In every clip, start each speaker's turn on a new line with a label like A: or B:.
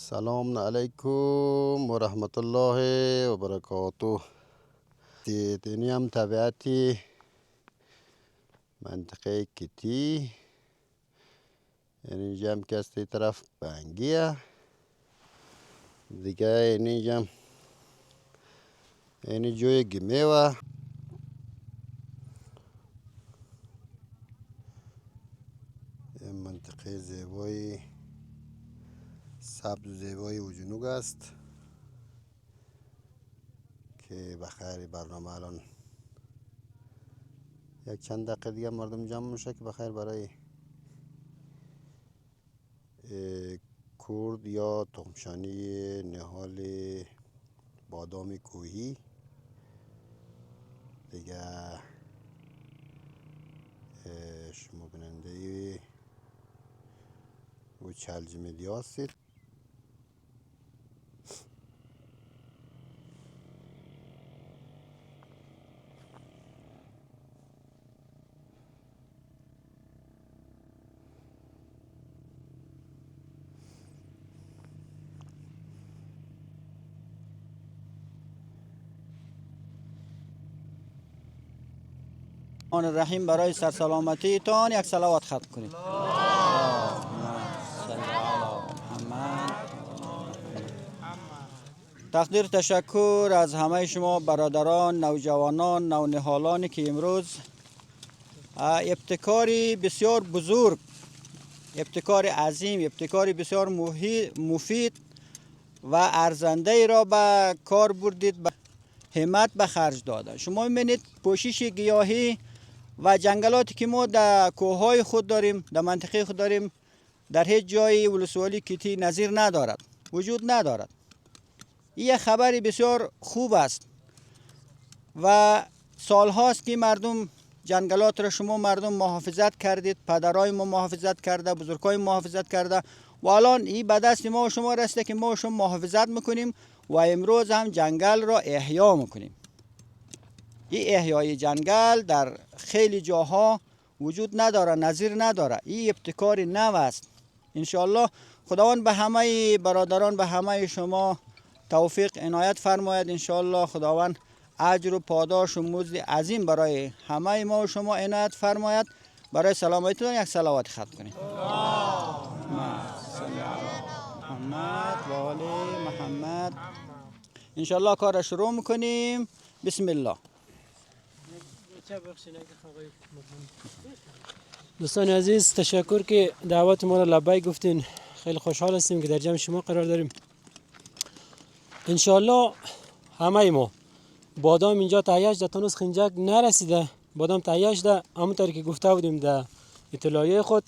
A: سلام علیکم و رحمت الله و برکاته. دینی هم طبیعتی منطقه کتی، یعنی اینجا هم که از تی طرف بنگیه دیگه، اینجا هم یعنی جوی گمیوه. این منطقه زیبایی سبز و زیبایی و جنوب است که بخیر برنامه الان یک چند دقیقه دیگه مردم جمع میشه که بخیر برای کورد یا تخمشانی نهال بادام کوهی دیگه. شما بیننده و چلج میدیا هستید.
B: آن الرحیم برای سرسلامتی تان یک صلوات ختم کنید. تقدیر تشکر از همه شما برادران، نوجوانان، نونهالانی که امروز ابتکاری بسیار بزرگ، ابتکار عظیم، ابتکاری بسیار مفید و ارزنده را به کار بردید، به همت به خرج داده. شما می‌بینید پوشش گیاهی و جنگلاتی که ما در کوههای خود داریم، در منطقه خود داریم، در هیچ جای ولسوالی کتی نظیر ندارد، وجود ندارد. این خبری بسیار خوب است و سال هاست که مردم جنگلات را شما مردم محافظت کردید، پدرای ما محافظت کرده، بزرگای محافظت کرده و الان این به دست ما و شما رسیده که ما و شما محافظت میکنیم و امروز هم جنگل را احیا میکنیم. این احیای جنگل در خیلی جاها وجود نداره، نظیر نداره. این ابتکار نو است. انشاءالله خداوند به همه برادران، به همه شما توفیق عنایت فرماید. انشاءالله خداوند اجر و پاداش و مزد عظیم برای همه ما و شما عنایت فرماید. برای سلامتیتون یک صلوات ختم کنید. محمد و آل محمد. انشاءالله کار را شروع میکنیم. بسم الله.
C: دوستان عزیز، تشکر که دعوت ما را لبیک گفتین. خیلی خوشحال هستیم که در جمع شما قرار داریم. انشالله همه ما بادام اینجا تهیهش در تونس خنجک نرسیده. بادام تهیهش ده همونطوری که گفته بودیم در اطلاعیه خود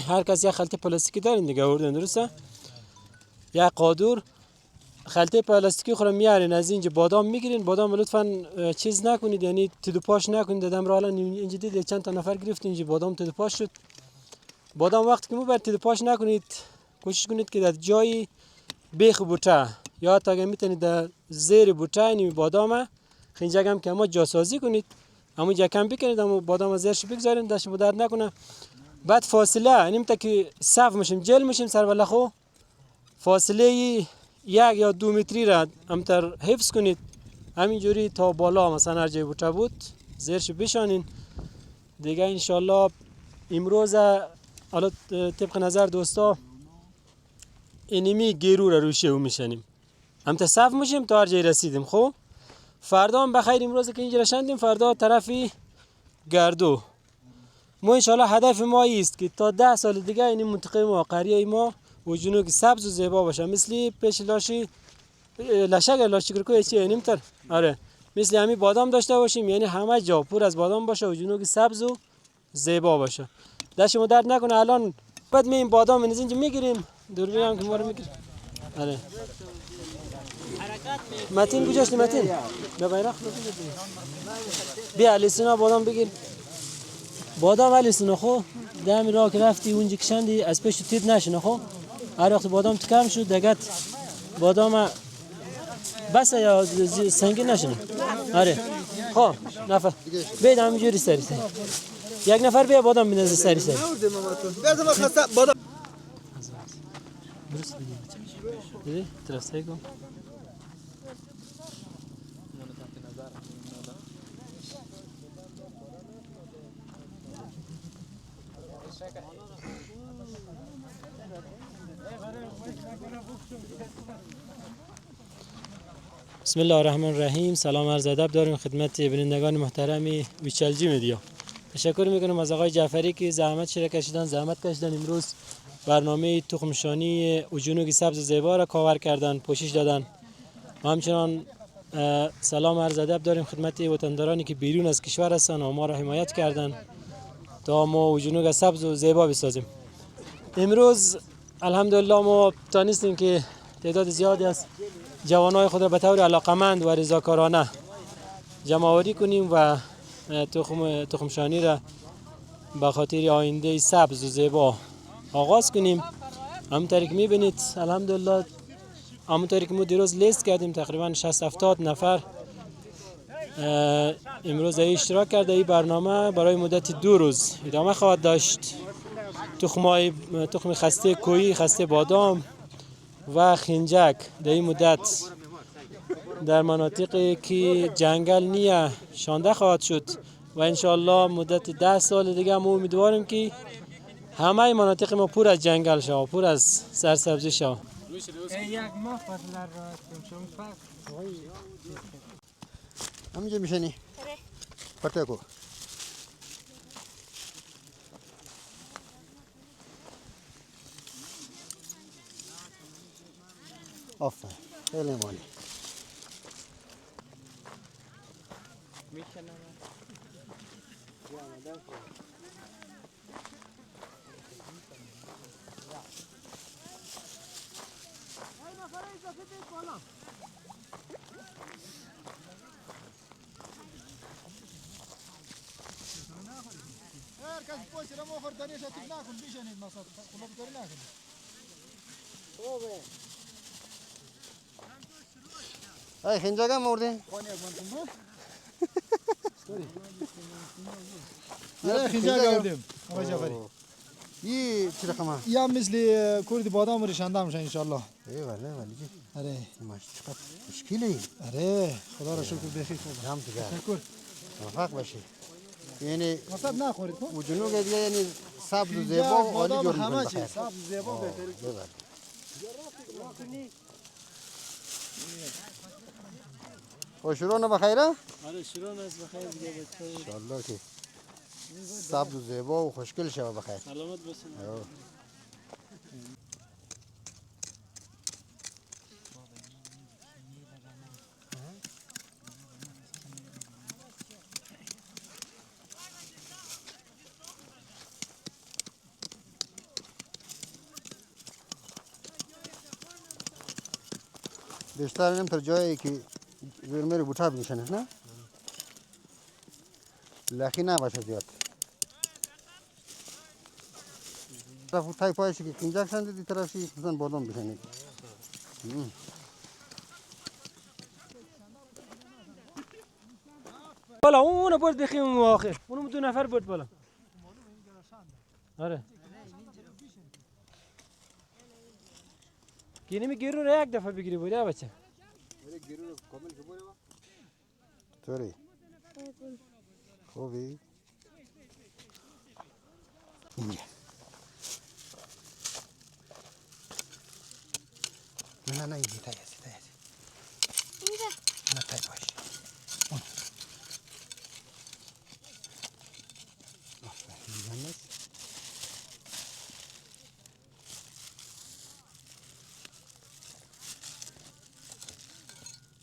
C: هر کس یک خلطه پلاستیکی دارین دیگه آوردن، درسته؟ یک قادور خلطه پلاستیکی خود میارین، از اینجا بادام میگیرین. بادام لطفاً چیز نکنید، یعنی تدو پاش نکنید. دادم را الان اینجا دید چند تا نفر گرفت اینجا بادام تدو پاش شد. بادام وقتی که مو تدو پاش نکنید، کوشش کنید که در جای بیخ بوته یا تا اگه میتونید در زیر بوته این بادام خنجک هم که ما جاسازی کنید، اما جا کم بکنید، اما بادام از زیرش بگذارید دست درد نکنه. بعد فاصله نمیته که صف میشیم جل میشیم سر بلخو، فاصله 1 یا 2 متری را همتر حفظ کنید. همینجوری تا بالا مثلا هر جای بوته بود زیرش بشانین دیگه. انشالله امروز حالا طبق نظر دوستا اینمی گیرو را روشه و میشنیم، همتر صف میشیم تا هر جای رسیدیم. خب فردا هم بخیر. امروز که اینجا رشندیم فردا طرفی گردو. ما انشالله هدف ما است که تا 10 سال دیگه این منطقه ما، قریه ما و جنوب سبز و زیبا باشه، مثل پیش لاشی لشگر لاشی کرکو چی اینیم تر. آره مثل همین بادام داشته باشیم، یعنی همه جا پر از بادام باشه و جنوب سبز و زیبا باشه. دست ما درد نکنه. الان بعد می این بادام از اینجا میگیریم، دوربین هم که ما رو میگیریم. آره متین کجاست؟ متین به بیرق بیا علیسینا بادام بگیر. بادام علیسینا خو دمی راه که رفتی اونجا کشندی از پیش تید نشنه. خو هر وقت بادام تو کم شد دگت بادام بس یا سنگین نشنه. آره خو نفر بید همینجوری سری سری یک نفر بیا بادام بینزه سری سری. دیدی؟ ترسه کن. بسم الله الرحمن الرحیم. سلام عرض ادب داریم خدمت بینندگان محترم ویچلجی میدیا. تشکر میکنم از آقای جعفری که زحمت کشیدن امروز برنامه تخمشانی اوجونوگ سبز زیبا را کاور کردن، پوشش دادن. و همچنان سلام عرض ادب داریم خدمت وطندارانی که بیرون از کشور هستند و ما را حمایت کردن تا ما اوجونوگ سبز و زیبا بسازیم. امروز الحمدلله ما تانستیم که تعداد زیادی از جوانای خود را به طور علاقمند و رضاکارانه جمع آوری کنیم و تخمشانی را به خاطر آینده سبز و زیبا آغاز کنیم. همونطوری که میبینید الحمدلله همونطوری که ما دیروز لیست کردیم تقریبا 60-70 نفر امروز اشتراک کرده. این برنامه برای مدت 2 روز ادامه خواهد داشت. تخم خسته کویی، خسته بادام و خنجک در این مدت در مناطقی که جنگل نیه شانده خواهد شد و انشالله مدت 10 سال دیگه ما امیدواریم که همه مناطق ما پر از جنگل شود، پر از سرسبزی شود.
A: همینجا میشنی؟ پرته کو. آفرین، خیلی مالی. ای خنجر هم مردی؟
D: نه خنجر آوردیم آقای جعفری.
A: این چی رقمه؟
D: این هم مثل کورد بادام و ریشنده میشه انشالله.
A: ولی جی.
D: آره
A: ماش چقدر مشکلی.
D: آره خدا را شکر بخیر خوب.
A: هم دیگه.
D: تشکر.
A: موفق باشی. یعنی
D: وسط نخورید تو.
A: وجنوگ دیگه یعنی سبز و زیبا و عالی جور
D: همه
A: می‌کنه
D: چی
A: بخیر.
D: سبز زیبا بهتری.
A: و شروع بخیره؟
C: آره شروع است بخیر دیگه
A: ان شاء الله که سبز و زیبا و خوشگل شود بخیر.
C: سلامت باشین.
A: بیشتر اینم تر جایی که زیر بوتا بمیشنه نه؟ لخی نباشه زیاد. طرف تای پایشی که کنجک شنده دی طرفی مثلا بادام بشنید.
C: بالا اونو برد بخیم آخر. اونو 2 نفر برد بالا. آره. گینی گیرو رو یک دفعه بگیری بود یا بچه؟
A: طوری. خوبی؟ اینجا. نه اینجا تایی هستی. اینجا؟ نه تایی باشی. آفرین نیست.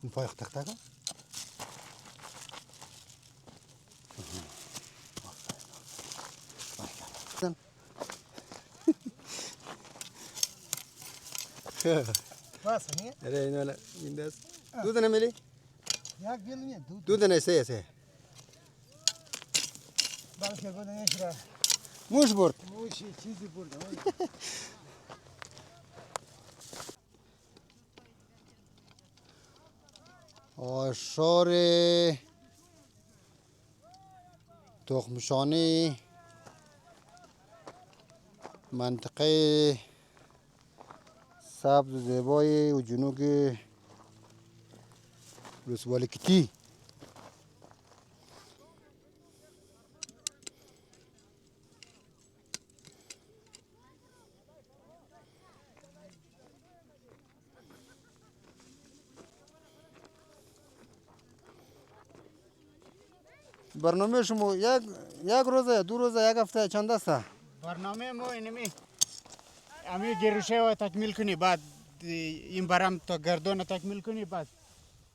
A: این پای تخته کن.
D: بس نیه؟
A: آره این دست. دو دنه میلی؟
D: یک بیل نیه
A: دو دنه سه.
D: بلکه گونه را.
A: موش برد.
D: موشی چیزی برد.
A: آشار تخمشانی منطقه سرسبز و زیبای و جنوب ولسوالی کیتی. برنامه شما یک روزه، دو روزه، یک هفته، چند است؟
E: برنامه ما اینمی امی گروشه و تکمیل کنی، بعد این برام تا گردون تکمیل کنی، بعد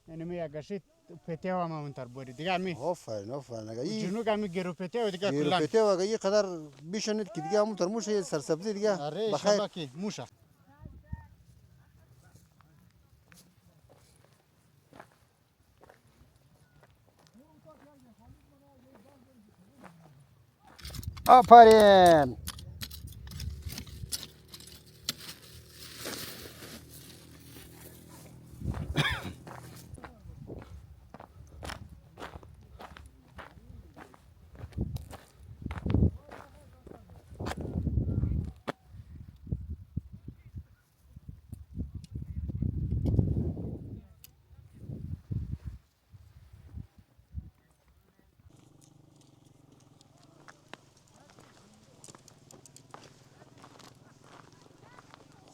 E: اینمی یک گشت پته و ما اونتر بری دیگه امی
A: آفرین اگه
E: جنوب امی گرو پته و دیگه
A: گیرو
E: کلان
A: پته و اگه این قدر بیشنید که دیگه همون ترموش سرسبزی دیگه
E: آره
A: بخیر.
E: انشالله که موشه
A: آفرین.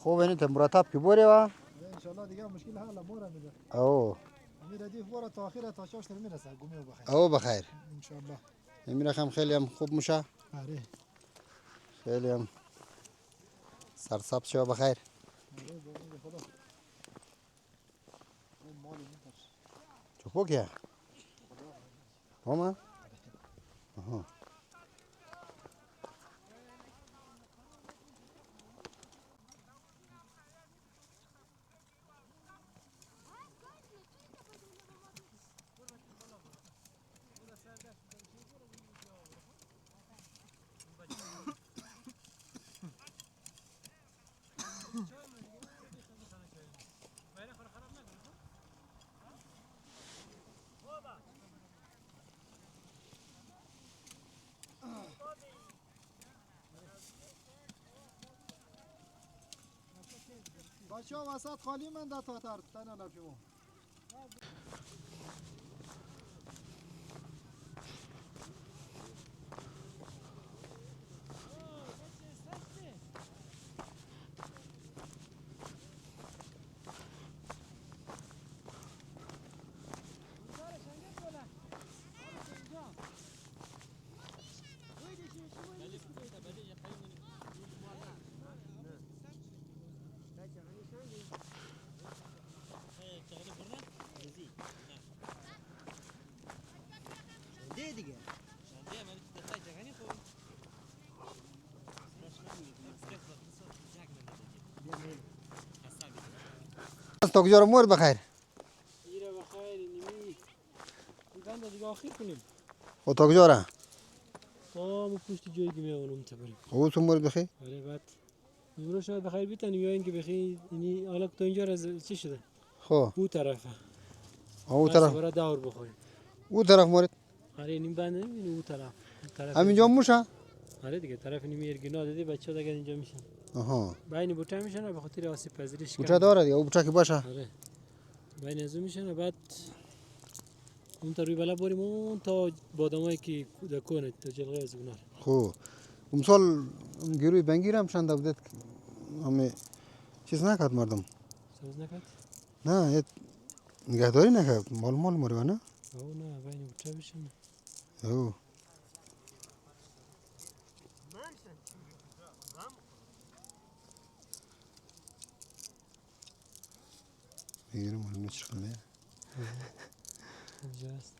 A: خوب اینه تا مرتب که بوری و
D: انشالله دیگه مشکل حل مورا میده.
A: او
D: امیر ردیف بورا تا آخر تا شاشتر میرسه گمی و بخیر.
A: او بخیر.
D: انشالله.
A: امیر هم خیلی هم خوب میشه،
D: آره.
A: خیلی هم سرسبز شو بخیر. چوپو کیا؟ ماما؟ آها.
D: بچه ها وسط خالی من در تا تنه نفیمو.
A: تاکجار مور بخیر.
C: ایره بخیر نیمی بنده دیگه آخر کنیم
A: او تاکجاره
C: تا مو پشت جایی که میاونم تبریم
A: او تو مور بخیر.
C: آره بعد امروز شاید بخیر بیتن یا اینکه بخیر اینی حالا تو اینجا از چی شده
A: خو
C: او طرفه
A: او طرف
C: برای دور بخوریم
A: او طرف مورد
C: آره نیم بنده نمیدونی او طرف
A: همینجا موشه.
C: آره دیگه طرف نیمی ارگینا دادی بچه دیگه اینجا میشن
A: آها
C: بین بوته میشن به خاطر آسیب پذیریش
A: بوچه داره دیگه او بوچه که باشه.
C: آره بین ازو میشن و بعد اون تا روی بالا بریم اون تا بادامایی که دکونه تا جلغه از اونار
A: خو امسال گیروی بنگیرم شنده بودید همه چیز نکرد مردم.
C: سوز نکرد؟
A: نه یه نگهداری نکرد مال موری نه.
C: او نه بین بوته بشن
A: او بگیرم مال چی کنه.
C: اینجاست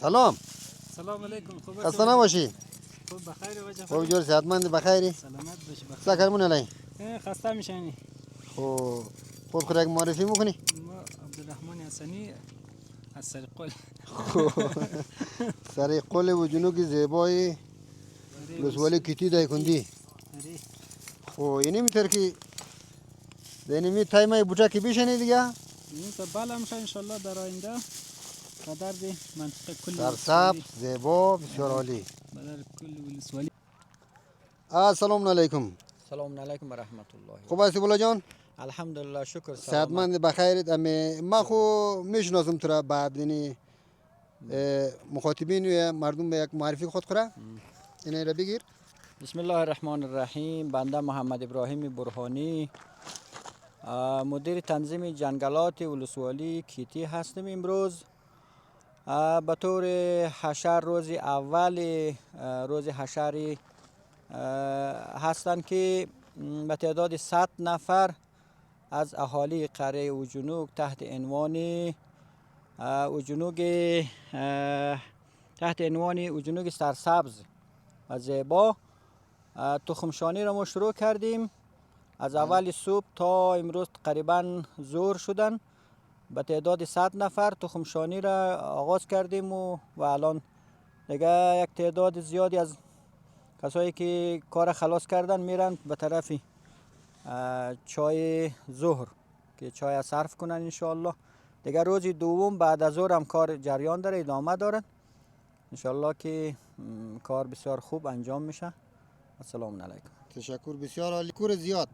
A: سلام.
C: سلام علیکم خوب
A: خسته نباشی.
C: خوب بخیر و
A: خوب جور صحتمند بخیری.
C: سلامت باشی بخیر
A: سکرمون علی.
C: خسته میشنی
A: خو خود یک معرفی میکنی.
C: ما عبدالرحمن حسنی از سرقل
A: سر قل و جنوب زیبای ولسوالی کیتی دایکندی. خو اینی میتر که دینمی تایمای بوچه که بیشنی دیگه
C: این تا بالا میشه انشالله در آینده بدر دی منطقه کل
A: سرسبز زیبا بسیار عالی.
C: بدر کل ولسوالی
A: السلام علیکم.
B: سلام علیکم و رحمت الله.
A: خوب هستی بولا جان؟
B: الحمدلله شکر.
A: صحتمند بخیرید. ما خو میشناسم تو را بعد یعنی مخاطبین و مردم به یک معرفی خود کنه. اینا را بگیر.
B: بسم الله الرحمن الرحیم. بنده محمد ابراهیم برهانی، مدیر تنظیم جنگلات ولسوالی کیتی هستم. امروز به طور حشر روز اول روز حشری هستند که به تعداد 100 نفر از اهالی قریه اوجنوگ تحت عنوان اوجنوگ سرسبز و زیبا تخمشانی را ما شروع کردیم. از اول صبح تا امروز تقریبا ظهر شدن به تعداد 100 نفر تخمشانی را آغاز کردیم و الان دیگه یک تعداد زیادی از کسایی که کار خلاص کردن میرن به طرف چای ظهر که چای صرف کنن انشاءالله. دیگه روز دوم بعد از ظهر هم کار جریان داره، ادامه داره انشاءالله که کار بسیار خوب انجام میشه. السلام علیکم.
A: تشکر بسیار عالی. کور زیاد.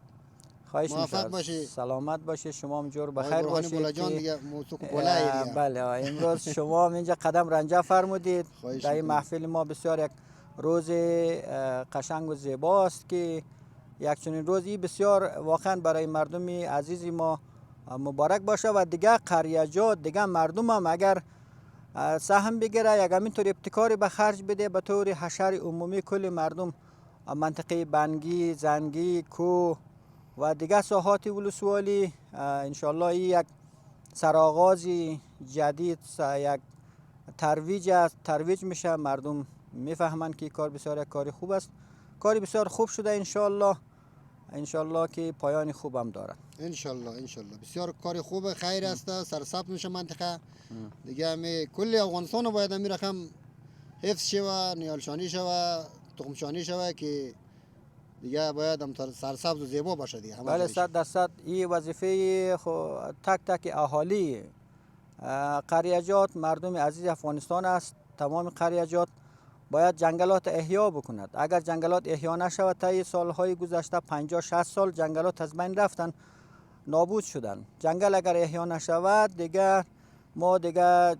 B: خواهش
A: موفق
B: می‌کنم.
A: باشی.
B: سلامت باشی. شما هم جور بخیر باشید.
A: بولا جان دیگه موسوق بلایی.
B: بله امروز شما هم اینجا قدم رنجه فرمودید. در این محفل ما بسیار یک روز قشنگ و زیباست که یک چنین روزی بسیار واقعا برای مردم عزیز ما مبارک باشه و دیگه قریجات دیگه مردم هم اگر سهم بگیره یک همینطور ابتکاری به خرج بده به طور حشر عمومی کل مردم منطقه بنگی، زنگی، کو و دیگه ساحات ولسوالی انشالله این یک سرآغاز جدید یک ترویج میشه. مردم میفهمن که کار بسیار یک کاری خوب است. کاری بسیار خوب شده انشالله که پایان خوب هم داره.
A: انشالله بسیار کار خوب خیر است. سرسبز میشه منطقه دیگه. همه کل افغانستان باید همین رقم حفظ شوه، نیالشانی شوه، تخمشانی شوه که دیگه باید هم سرسبز و زیبا باشه دیگه.
B: بله 100% این وظیفه تک تک اهالی قریجات مردم عزیز افغانستان است. تمام قریجات باید جنگلات احیا بکند. اگر جنگلات احیا نشود تا سالهای گذشته 50-60 سال جنگلات از بین رفتن، نابود شدن. جنگل اگر احیا نشود دیگه ما دیگه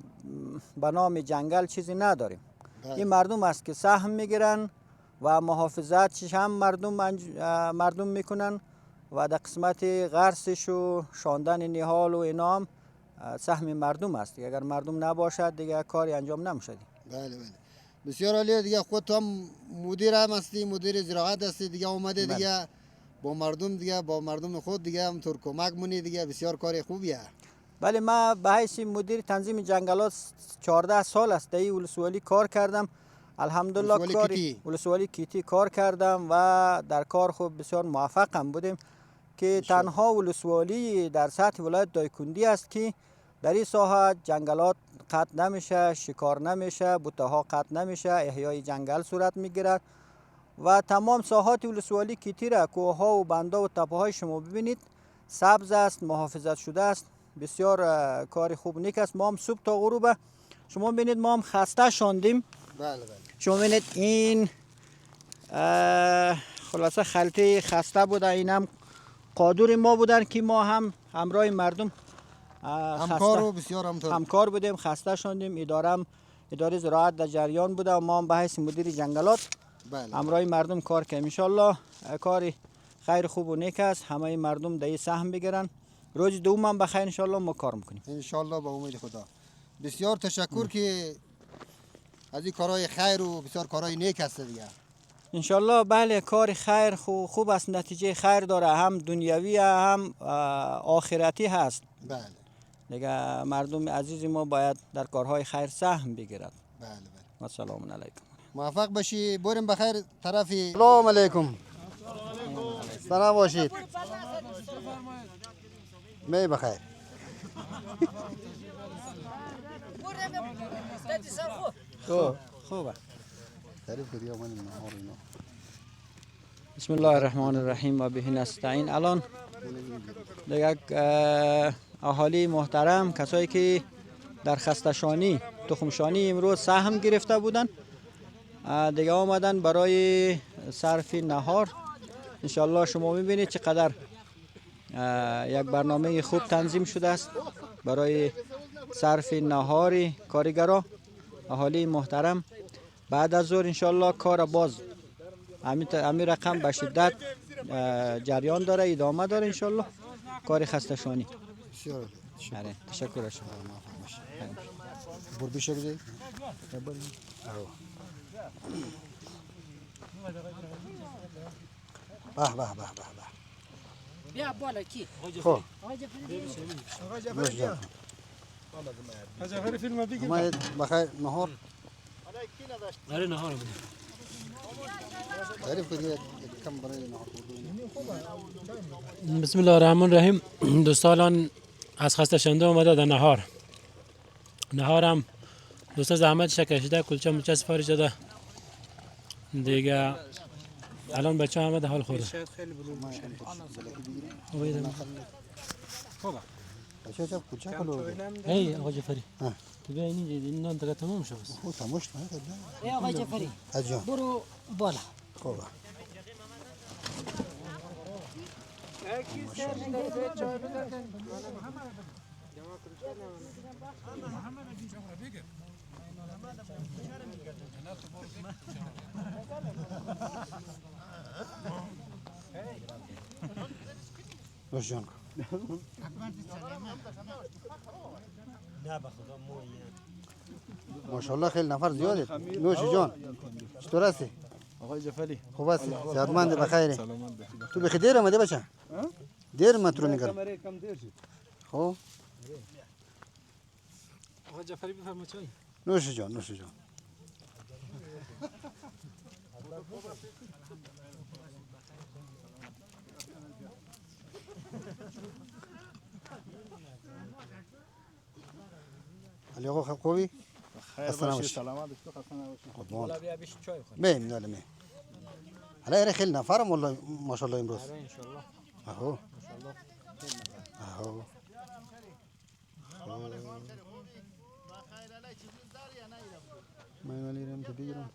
B: به نام جنگل چیزی نداریم. این مردم است که سهم میگیرن و محافظت هم مردم میکنن و در قسمت غرسش و شاندن نهال و اینام سهم مردم است. اگر مردم نباشد دیگه کاری انجام نمیشه.
A: بله بسیار عالی. دیگه خودت هم مدیر هم هستی، مدیر زراعت هستی دیگه. اومده دیگه با مردم خود دیگه هم طور کمک مونی دیگه. بسیار کار خوبیه.
B: بله ما به حیث مدیر تنظیم جنگلات 14 سال است در ولسوالی کار کردم. الحمدلله ولسوالی کیتی کار کردم و در کار خوب بسیار موفقم بودیم که تنها ولسوالی در سطح ولایت دایکندی است که در این ساحه جنگلات قطع نمیشه، شکار نمیشه، بوته ها قطع نمیشه، احیای جنگل صورت میگیرد و تمام ساحات ولسوالی کیتی را کوه ها و بنده و تپه های شما ببینید سبز است، محافظت شده است. بسیار کار خوب نیک است. ما هم صبح تا غروب شما ببینید ما هم خسته شاندیم.
A: بله
B: شما ببینید این خلاصه خلطه خسته بوده. این هم قادور ما بودن که ما هم همراه مردم همکار بودیم، خسته شدیم. اداره زراعت در جریان بوده و ما هم به حیث مدیر جنگلات همراه مردم کار کردیم. انشالله کار خیر خوب و نیک است. همه مردم در این سهم بگیرن. روز دوم هم بخیر انشالله ما کار میکنیم.
A: انشالله با امید خدا. بسیار تشکر که از این کارهای خیر و بسیار کارهای نیک است دیگه.
B: انشالله بله کار خیر خوب است، نتیجه خیر داره، هم دنیوی هم آخرتی هست.
A: بله
B: دیگه مردم عزیز ما باید در کارهای خیر سهم بگیرد.
A: بله
B: و سلام علیکم.
A: موفق باشی. بریم بخیر طرفی. سلام علیکم. سلام باشید. می بخیر.
B: خوبه.
A: تعریف کردی من
B: بسم الله الرحمن الرحیم و به نستعین. الان دیگه اهالی محترم، کسایی که در خستشانی تخمشانی امروز سهم گرفته بودن دیگه آمدن برای صرف نهار. انشالله شما میبینید چقدر یک برنامه خوب تنظیم شده است برای صرف نهار کارگرا. اهالی محترم، بعد از ظهر انشالله کار باز همین رقم به شدت جریان داره، ادامه داره انشالله. کار خستشانی.
A: بسیار
B: آره، تشکر از شما.
A: بر بیشه بده. به به به به.
F: بیا بالا کی؟
A: خب
D: آقا جعفری فیلم بگیر.
A: اومد بخیر نهار.
C: آره نهار بده.
A: تعریف کنید کم برای نهار خوردن.
C: بسم الله الرحمن الرحیم. دوستان از خسته شنده اومده در نهارم دوستا زحمت کشیده، کلچه ملچه سفارش داده دیگه. الان بچه ها آمده حال خورده.
A: بچه چه کوچه کلو.
C: ای آقا جعفری تو بیا این نان دیگه تمام شد بس.
A: او تموش نه.
F: ای آقا جعفری
A: از جان.
F: برو بالا.
A: خوبه. نوش جان. ماشاءالله خیلی نفر زیاده. نوش جان. چطور هستی؟
D: آقای جعفری
A: خوب هستی؟ صحتمند بخیری؟ تو بخی دیر آمده بچه؟ دیر من تو رو میگرم. خب
C: آقا جعفری بفرما چای.
A: نوش جان نوش جان. علی آقا خوبی؟
D: خیر
A: السلام
D: باشی،
A: علیکم.
D: سلامت باشی، خسته نباشی.
A: قربان.
B: بیا بیش چای بخور.
A: میم داله میم. حالا خیلی نفرم والله ماشاءالله امروز.
B: آره انشالله.
A: اهو.
B: انشالله.
A: اهو. من ولی رم تو بگیرم.